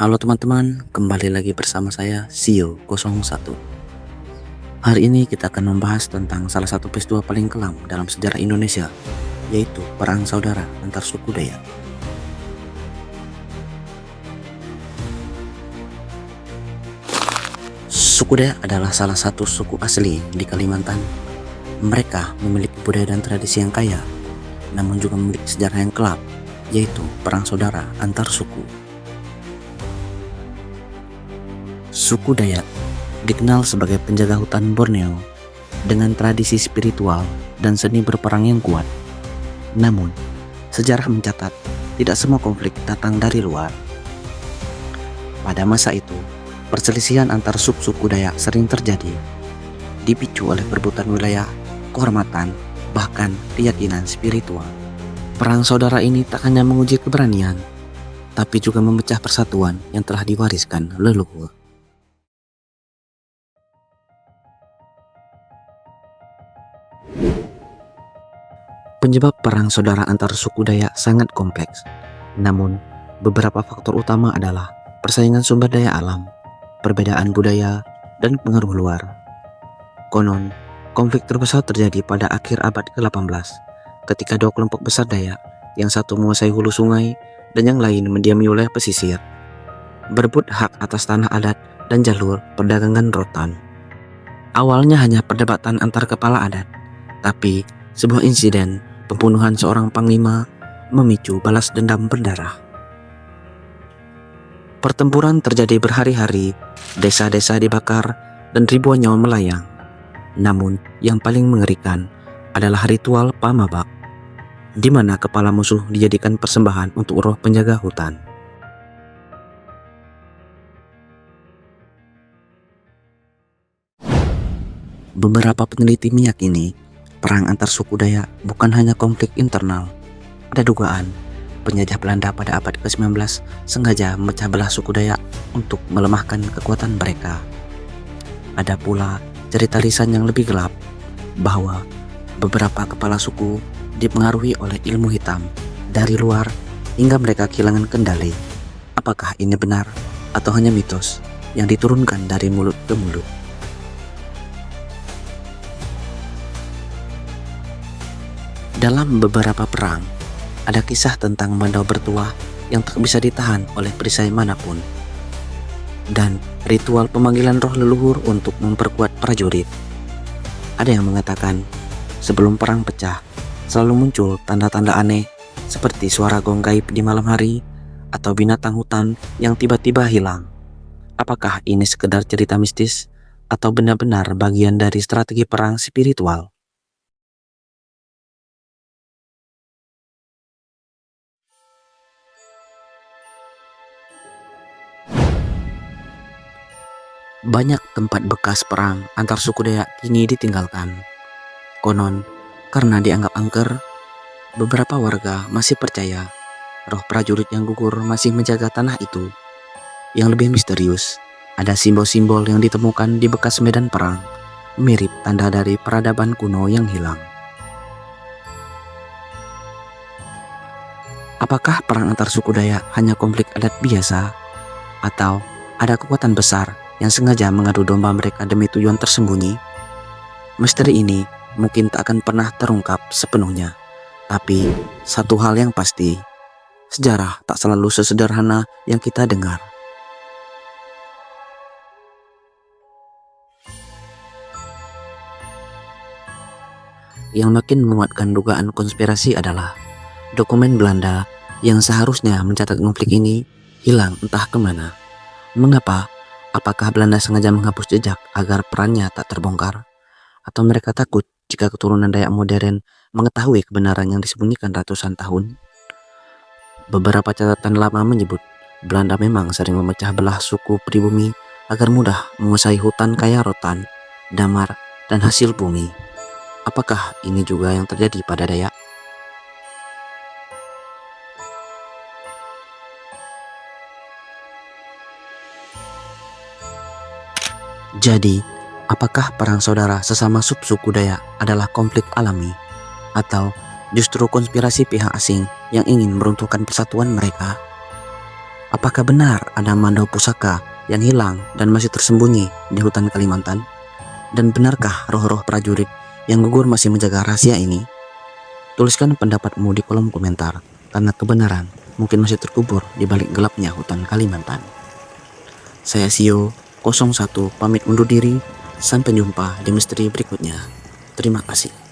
Halo teman-teman, kembali lagi bersama saya Sio01. Hari ini kita akan membahas tentang salah satu peristiwa paling kelam dalam sejarah Indonesia, yaitu Perang Saudara antar suku Dayak. Suku Dayak adalah salah satu suku asli di Kalimantan. Mereka memiliki budaya dan tradisi yang kaya, namun juga memiliki sejarah yang gelap, yaitu Perang Saudara antar suku. Suku Dayak dikenal sebagai penjaga hutan Borneo dengan tradisi spiritual dan seni berperang yang kuat. Namun, sejarah mencatat tidak semua konflik datang dari luar. Pada masa itu, perselisihan antar suku Dayak sering terjadi, dipicu oleh perebutan wilayah, kehormatan, bahkan keyakinan spiritual. Perang saudara ini tak hanya menguji keberanian, tapi juga memecah persatuan yang telah diwariskan leluhur. Penyebab perang saudara antar suku Dayak sangat kompleks. Namun, beberapa faktor utama adalah persaingan sumber daya alam, perbedaan budaya, dan pengaruh luar. Konon, konflik terbesar terjadi pada akhir abad ke-18 ketika dua kelompok besar Dayak, yang satu menguasai hulu sungai dan yang lain mendiami wilayah pesisir, berebut hak atas tanah adat dan jalur perdagangan rotan. Awalnya hanya perdebatan antar kepala adat, tapi sebuah insiden pembunuhan seorang panglima memicu balas dendam berdarah. Pertempuran terjadi berhari-hari, desa-desa dibakar, dan ribuan nyawa melayang. Namun, yang paling mengerikan adalah ritual Pamabak, di mana kepala musuh dijadikan persembahan untuk roh penjaga hutan. Beberapa peneliti meyakini perang antar suku Dayak bukan hanya konflik internal. Ada dugaan penjajah Belanda pada abad ke-19 sengaja memecah belah suku Dayak untuk melemahkan kekuatan mereka. Ada pula cerita lisan yang lebih gelap bahwa beberapa kepala suku dipengaruhi oleh ilmu hitam dari luar hingga mereka kehilangan kendali. Apakah ini benar atau hanya mitos yang diturunkan dari mulut ke mulut? Dalam beberapa perang, ada kisah tentang mandau bertuah yang tak bisa ditahan oleh perisai manapun, dan ritual pemanggilan roh leluhur untuk memperkuat prajurit. Ada yang mengatakan, sebelum perang pecah, selalu muncul tanda-tanda aneh seperti suara gong gaib di malam hari atau binatang hutan yang tiba-tiba hilang. Apakah ini sekedar cerita mistis atau benar-benar bagian dari strategi perang spiritual? Banyak tempat bekas perang antar suku Dayak kini ditinggalkan. Konon, karena dianggap angker, beberapa warga masih percaya roh prajurit yang gugur masih menjaga tanah itu. Yang lebih misterius, ada simbol-simbol yang ditemukan di bekas medan perang, mirip tanda dari peradaban kuno yang hilang. Apakah perang antar suku Dayak hanya konflik adat biasa, atau ada kekuatan besar yang sengaja mengadu domba mereka demi tujuan tersembunyi? Misteri ini mungkin tak akan pernah terungkap sepenuhnya. Tapi satu hal yang pasti, sejarah tak selalu sesederhana yang kita dengar. Yang makin menguatkan dugaan konspirasi adalah dokumen Belanda yang seharusnya mencatat konflik ini hilang entah kemana. Mengapa? Apakah Belanda sengaja menghapus jejak agar perannya tak terbongkar? Atau mereka takut jika keturunan Dayak modern mengetahui kebenaran yang disembunyikan ratusan tahun? Beberapa catatan lama menyebut Belanda memang sering memecah belah suku pribumi agar mudah menguasai hutan kaya rotan, damar, dan hasil bumi. Apakah ini juga yang terjadi pada Dayak? Jadi, apakah perang saudara sesama subsuku Dayak adalah konflik alami, atau justru konspirasi pihak asing yang ingin meruntuhkan persatuan mereka? Apakah benar ada mandau pusaka yang hilang dan masih tersembunyi di hutan Kalimantan? Dan benarkah roh-roh prajurit yang gugur masih menjaga rahasia ini? Tuliskan pendapatmu di kolom komentar, karena kebenaran mungkin masih terkubur di balik gelapnya hutan Kalimantan. Saya Sio 01 pamit undur diri. Sampai jumpa di misteri berikutnya. Terima kasih.